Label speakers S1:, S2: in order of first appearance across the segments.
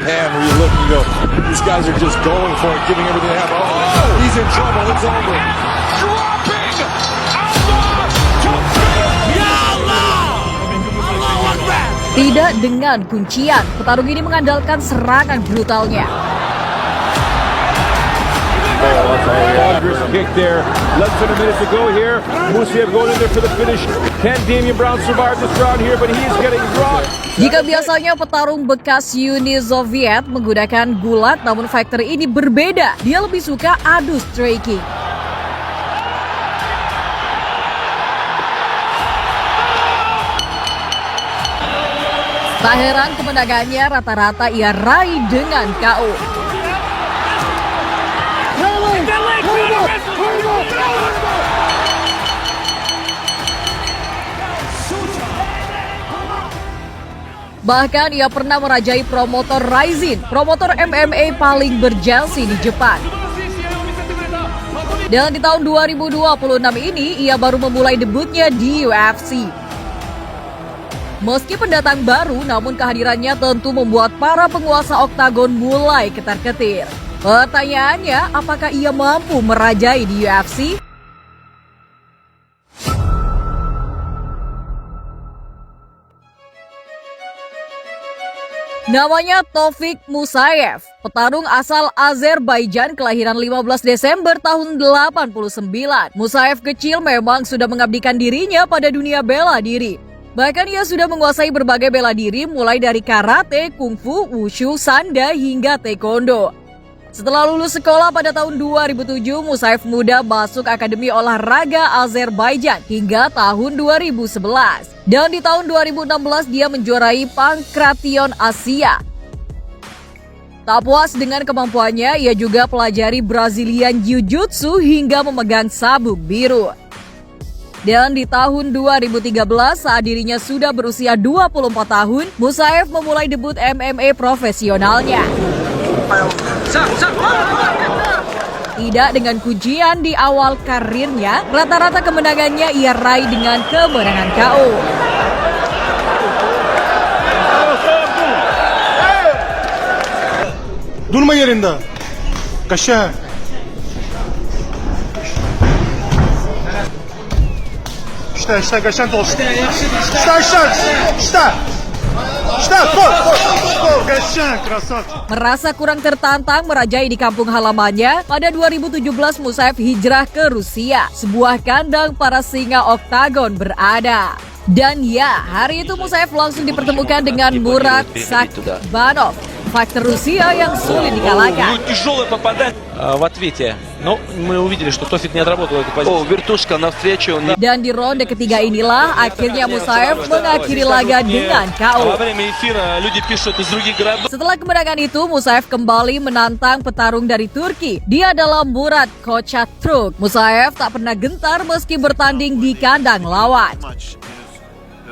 S1: hand where you look and you go, these guys are just going for it, giving everything they have. Oh, he's in trouble. It's over.
S2: Dropping Allah to Ya Allah! Allahu Akbar!
S3: Tidak dengan kuncian, petarung ini mengandalkan serangan brutalnya.
S1: Kick there. Less than a minute to go here. Musiev going in there for the finish. Can Damian Brown survive this round here? But he is getting rocked.
S3: Jika biasanya petarung bekas Uni Soviet menggunakan gulat, namun fighter ini berbeda. Dia lebih suka adu striking. Tak heran kemenangannya rata-rata ia raih dengan KO. Bahkan ia pernah merajai promotor Rizin, promotor MMA paling berjangsi di Jepang. Dan di tahun 2026 ini ia baru memulai debutnya di UFC. Meski pendatang baru, namun kehadirannya tentu membuat para penguasa oktagon mulai ketar-ketir. Pertanyaannya, apakah ia mampu merajai di UFC? Namanya Taufik Musayev, petarung asal Azerbaijan kelahiran 15 Desember tahun 89. Musayev kecil memang sudah mengabdikan dirinya pada dunia bela diri. Bahkan ia sudah menguasai berbagai bela diri mulai dari karate, kungfu, wushu, sanda hingga taekwondo. Setelah lulus sekolah pada tahun 2007, Musayev muda masuk Akademi Olahraga Azerbaijan hingga tahun 2011. Dan di tahun 2016 dia menjuarai Pankration Asia. Tak puas dengan kemampuannya, ia juga pelajari Brazilian Jiu-Jitsu hingga memegang sabuk biru. Dan di tahun 2013 saat dirinya sudah berusia 24 tahun, Musayev memulai debut MMA profesionalnya. Tidak dengan kuncian di awal karirnya, rata-rata kemenangannya ia raih dengan kemenangan KO.
S4: Durma yerinde. Kaşa. İşte kaşan tol. İşte.
S3: Merasa kurang tertantang merajai di kampung halamannya, pada 2017 Musayev hijrah ke Rusia, sebuah kandang para singa oktagon berada. Dan ya, hari itu Musayev langsung dipertemukan dengan Murat Sakbanov, fighter Rusia yang sulit dikalahkan.
S5: В ответе. Но мы увидели, что Тофик не отработал эту позицию. Вертушка навстречу.
S3: Dan di ronde ketiga inilah akhirnya Musayev mengakhiri laga dengan KO. Setelah kemenangan itu, Musayev kembali menantang petarung dari Turki. Dia adalah Murat Kocatruk. Musayev tak pernah gentar meski bertanding di kandang lawan.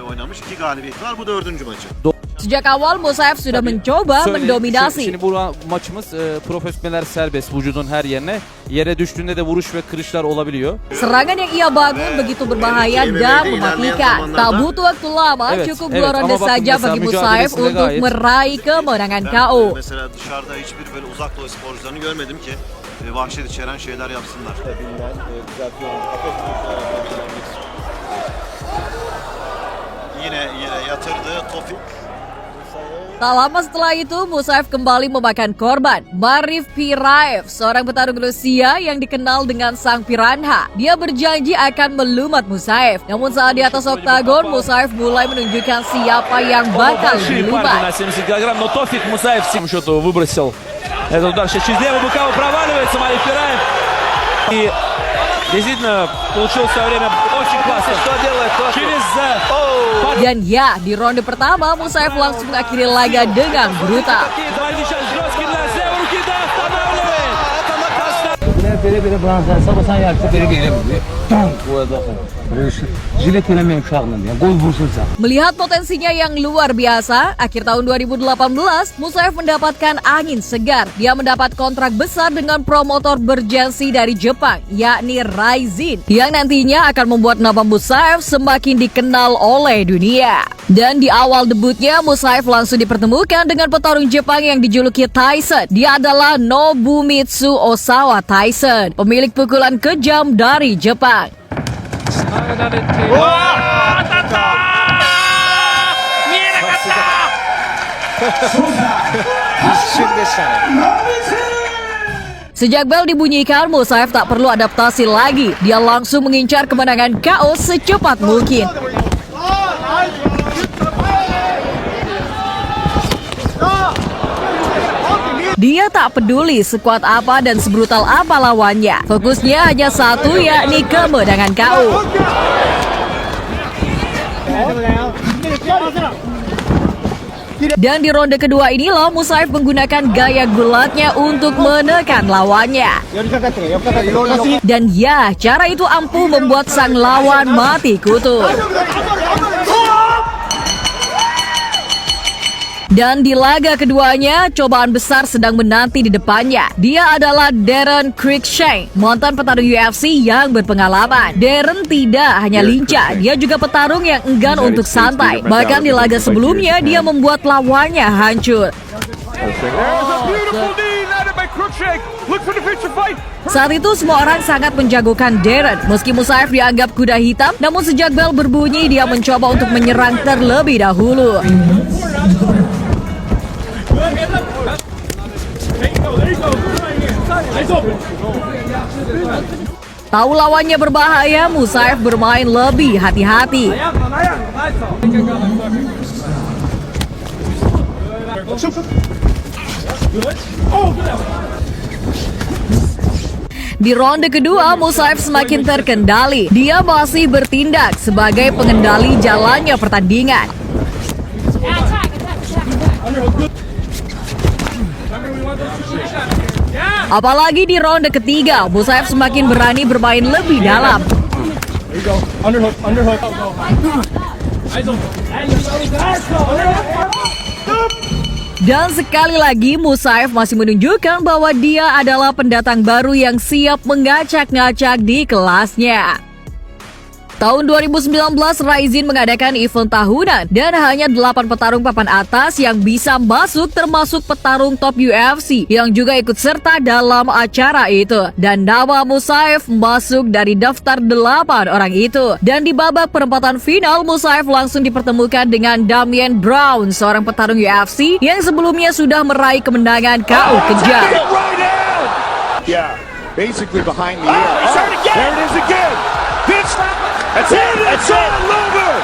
S4: Oynamış 2 galibiyet var. Bu da 4. maçı.
S3: Sejak awal Musayev sudah mencoba mendominasi.
S6: Şimdi bu maçımız profesyoneller serbest vücudun her yerine. Yere düştüğünde de vuruş ve kırışlar olabiliyor.
S3: Serangan yang ia bangun begitu berbahaya dan mematikan. Tak butuh waktu lama, cukup 2 ronde saja bagi Musayev untuk meraih kemenangan KO.
S4: Mesela dışarıda hiçbir böyle uzak doğu sporcularını görmedim ki vahşet içeren şeyler yapsınlar. Yine yatırdı Tofik.
S3: Tak lama setelah itu, Musayev kembali memakan korban. Marif Piraev, seorang petarung Rusia yang dikenal dengan Sang Piranha. Dia berjanji akan melumat Musayev. Namun saat di atas oktagon, Musayev mulai menunjukkan siapa yang bakal dilumat.
S5: Но Тофик Мусаев всем счету выбросил этот удар. Сейчас через левую боковую проваливается Мариф Пираев. И действительно получил в свое время очень классно. Что делает Через...
S3: Dan ya, di ronde pertama, Musayev langsung mengakhiri laga dengan brutal.
S7: Belə branşlar sabah sən yarısı belə eləmir. Tam qoyada. Jilet eləməyəm uşağla ya. Gol vursun sən.
S3: Melihat potensinya yang luar biasa, akhir tahun 2018, Musaev mendapatkan angin segar. Dia mendapat kontrak besar dengan promotor bergensi dari Jepang, yakni Rizin, yang nantinya akan membuat nama Musaev semakin dikenal oleh dunia. Dan di awal debutnya, Musaev langsung dipertemukan dengan petarung Jepang yang dijuluki Tyson. Dia adalah Nobumitsu Osawa Tyson, pemilik pukulan kejam dari Jepang. Sejak bel dibunyikan, Musaev tak perlu adaptasi lagi. Dia langsung mengincar kemenangan KO secepat mungkin. Dia tak peduli sekuat apa dan sebrutal apa lawannya. Fokusnya hanya satu, yakni kemenangan KO. Dan di ronde kedua inilah Musaev menggunakan gaya gulatnya untuk menekan lawannya. Dan ya, cara itu ampuh membuat sang lawan mati kutu. Dan di laga keduanya, cobaan besar sedang menanti di depannya. Dia adalah Darren Cruikshank, mantan petarung UFC yang berpengalaman. Darren tidak hanya lincah, dia juga petarung yang enggan untuk santai. Bahkan di laga sebelumnya, dia membuat lawannya hancur. Saat itu semua orang sangat menjagokan Darren. Meski Musaev dianggap kuda hitam, namun sejak bel berbunyi, dia mencoba untuk menyerang terlebih dahulu. Tahu lawannya berbahaya, Musaev bermain lebih hati-hati. Di ronde kedua, Musaev semakin terkendali. Dia masih bertindak sebagai pengendali jalannya pertandingan. Apalagi di ronde ketiga, Musaev semakin berani bermain lebih dalam. Dan sekali lagi, Musaev masih menunjukkan bahwa dia adalah pendatang baru yang siap mengacak-ngacak di kelasnya. Tahun 2019, Rizin mengadakan event tahunan dan hanya 8 petarung papan atas yang bisa masuk, termasuk petarung top UFC yang juga ikut serta dalam acara itu. Dan nama Musaev masuk dari daftar 8 orang itu. Dan di babak perempatan final, Musaev langsung dipertemukan dengan Damian Brown, seorang petarung UFC yang sebelumnya sudah meraih kemenangan KO kejam.
S2: Yeah, basically behind the ear. There it is again. That's it, over.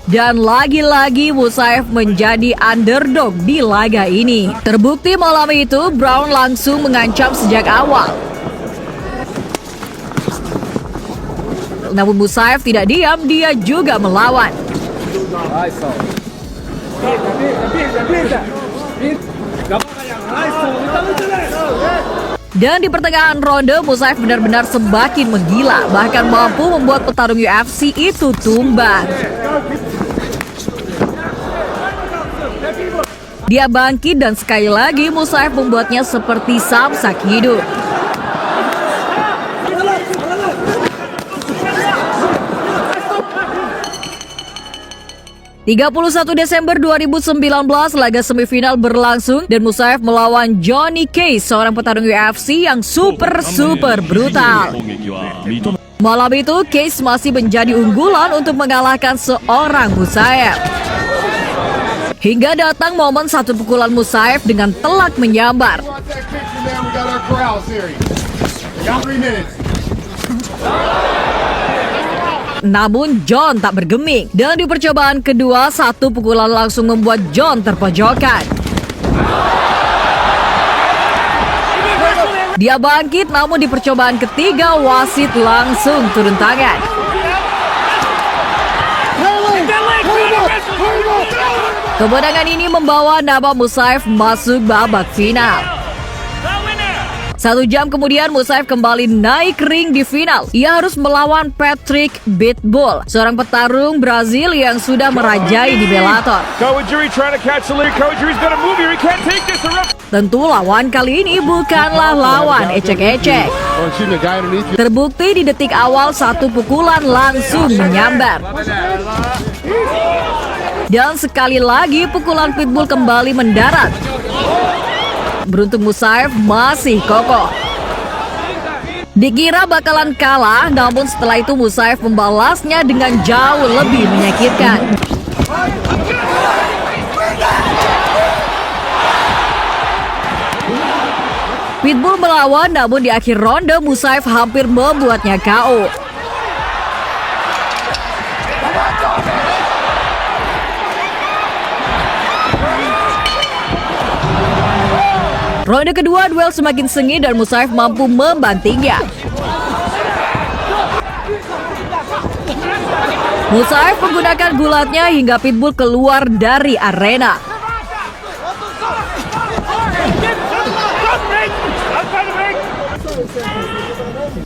S3: Dan lagi-lagi Musaev menjadi underdog di laga ini. Terbukti malam itu Brown langsung mengancam sejak awal. Namun Musaev tidak diam, dia juga melawan. Dan di pertengahan ronde, Musaev benar-benar semakin menggila, bahkan mampu membuat petarung UFC itu tumbang. Dia bangkit dan sekali lagi Musaev membuatnya seperti samsak hidup. 31 Desember 2019, laga semifinal berlangsung dan Musaev melawan Johnny Case, seorang petarung UFC yang super brutal. Malam itu, Case masih menjadi unggulan untuk mengalahkan seorang Musaev. Hingga datang momen satu pukulan Musaev dengan telak menyambar. Namun John tak bergeming, dan di percobaan kedua satu pukulan langsung membuat John terpojokan. Dia bangkit, namun di percobaan ketiga wasit langsung turun tangan. Kemenangan ini membawa nama Musaev masuk babak final. 1 jam kemudian Musaev kembali naik ring di final. Ia harus melawan Patrick Pitbull, seorang petarung Brazil yang sudah merajai di Bellator.
S1: Kawajiri trying to catch the lead. Kawajiri's gonna move here. He can't take this. The ref.
S3: Tentu lawan kali ini bukanlah lawan ecek-ecek. Terbukti di detik awal satu pukulan langsung menyambar. Dan sekali lagi pukulan Pitbull kembali mendarat. Beruntung Musaev masih kokoh. Dikira bakalan kalah, namun setelah itu Musaev membalasnya dengan jauh lebih menyakitkan. Pitbull melawan, namun di akhir ronde Musaev hampir membuatnya KO. Ronde kedua duel semakin sengit dan Musaev mampu membantingnya. Musaev menggunakan gulatnya hingga Pitbull keluar dari arena.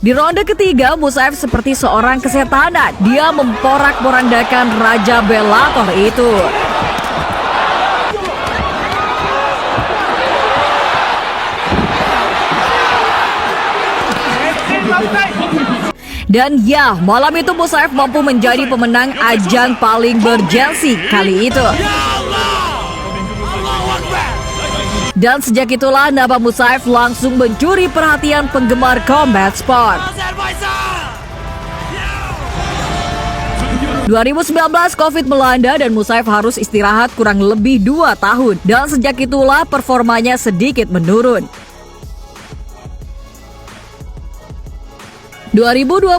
S3: Di ronde ketiga, Musaev seperti seorang kesetanan. Dia memporak-porandakan Raja Bellator itu. Dan ya, malam itu Musaev mampu menjadi pemenang ajang paling bergensi kali itu. Dan sejak itulah nama Musaev langsung mencuri perhatian penggemar combat sport. 2019 Covid melanda dan Musaev harus istirahat kurang lebih 2 tahun. Dan sejak itulah performanya sedikit menurun. 2021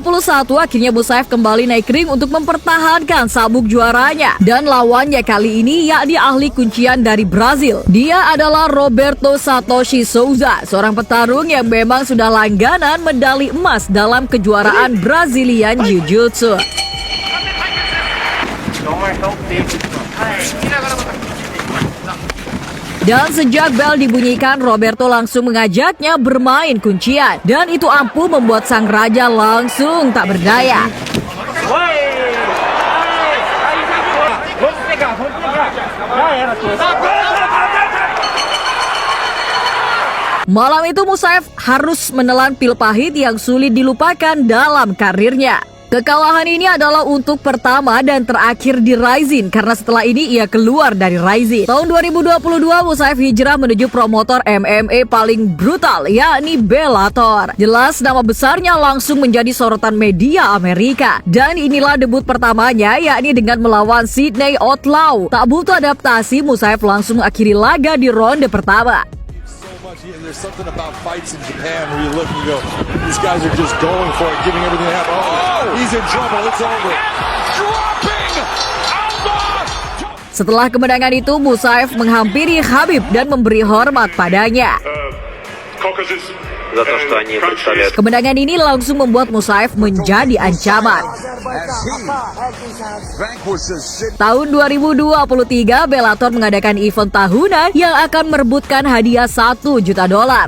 S3: akhirnya Musaev kembali naik ring untuk mempertahankan sabuk juaranya. Dan lawannya kali ini yakni ahli kuncian dari Brazil. Dia adalah Roberto Satoshi Souza, seorang petarung yang memang sudah langganan medali emas dalam kejuaraan Brazilian Jiu-Jitsu. Dan sejak bel dibunyikan, Roberto langsung mengajaknya bermain kuncian. Dan itu ampuh membuat sang raja langsung tak berdaya. Malam itu Musaev harus menelan pil pahit yang sulit dilupakan dalam karirnya. Kekalahan ini adalah untuk pertama dan terakhir di Rizin karena setelah ini ia keluar dari Rizin. Tahun 2022 Musaev hijrah menuju promotor MMA paling brutal yakni Bellator. Jelas nama besarnya langsung menjadi sorotan media Amerika. Dan inilah debut pertamanya yakni dengan melawan Sidney Outlaw. Tak butuh adaptasi, Musaev langsung mengakhiri laga di ronde pertama.
S2: There's something about fights in Japan where you look and you go, these guys are just going for it, giving everything they have. Oh, he's in trouble, it's over.
S3: Setelah kemenangan itu, Musaev menghampiri Khabib dan memberi hormat padanya. Kemenangan ini langsung membuat Musaev menjadi ancaman. Tahun 2023, Bellator mengadakan event tahunan yang akan merebutkan hadiah $1 juta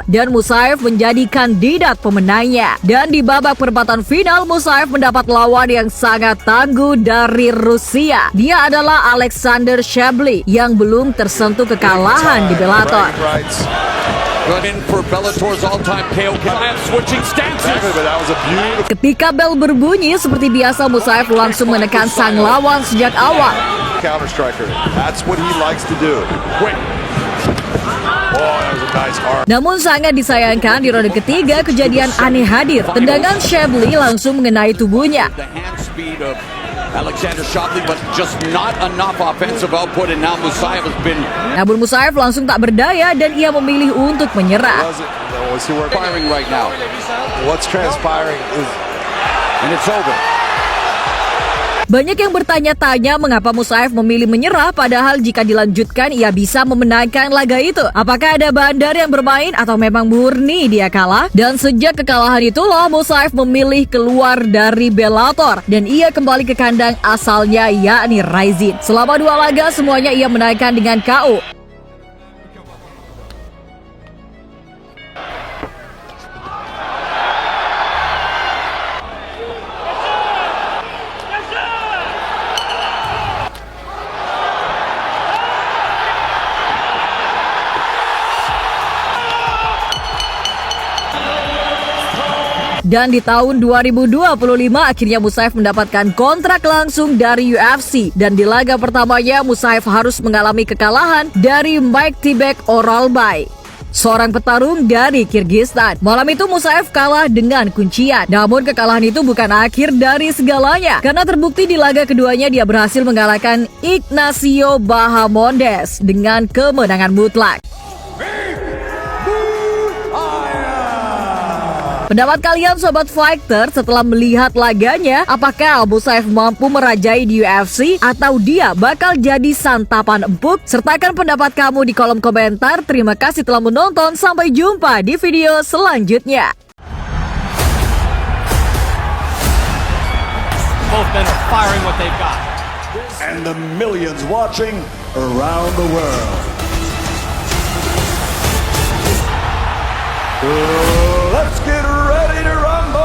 S3: dan Musaev menjadi kandidat pemenangnya. Dan di babak perempatan final, Musaev mendapat lawan yang sangat tangguh dari Rusia. Dia adalah Alexander Shabliy yang belum tersentuh kekalahan di Bellator. Ketika bel berbunyi, seperti biasa Musaev langsung menekan sang lawan sejak awal. Namun sangat disayangkan di ronde ketiga kejadian aneh hadir. Tendangan Shabliy langsung mengenai tubuhnya.
S8: Alexander Shabliy, but just not enough offensive output, and now Musaev has been.
S3: Namun Musaev langsung tak berdaya dan ia memilih untuk menyerah.
S8: Firing right now.
S2: What's transpiring is,
S8: and it's over.
S3: Banyak yang bertanya-tanya mengapa Musaev memilih menyerah padahal jika dilanjutkan ia bisa memenangkan laga itu. Apakah ada bandar yang bermain atau memang murni dia kalah? Dan sejak kekalahan itulah Musaev memilih keluar dari Bellator dan ia kembali ke kandang asalnya yakni Rizin. Selama 2 laga semuanya ia menangkan dengan KO. Dan di tahun 2025 akhirnya Musaev mendapatkan kontrak langsung dari UFC. Dan di laga pertamanya Musaev harus mengalami kekalahan dari Mike Tibek Oralbay, seorang petarung dari Kyrgyzstan. Malam itu Musaev kalah dengan kuncian. Namun kekalahan itu bukan akhir dari segalanya, karena terbukti di laga keduanya dia berhasil mengalahkan Ignacio Bahamondes dengan kemenangan mutlak. Pendapat kalian Sobat Fighter setelah melihat laganya, apakah Musaev mampu merajai di UFC atau dia bakal jadi santapan empuk? Sertakan pendapat kamu di kolom komentar. Terima kasih telah menonton, sampai jumpa di video selanjutnya.
S9: Both men are firing what they've got.
S2: And the millions watching around the world. Let's get ready to rumble.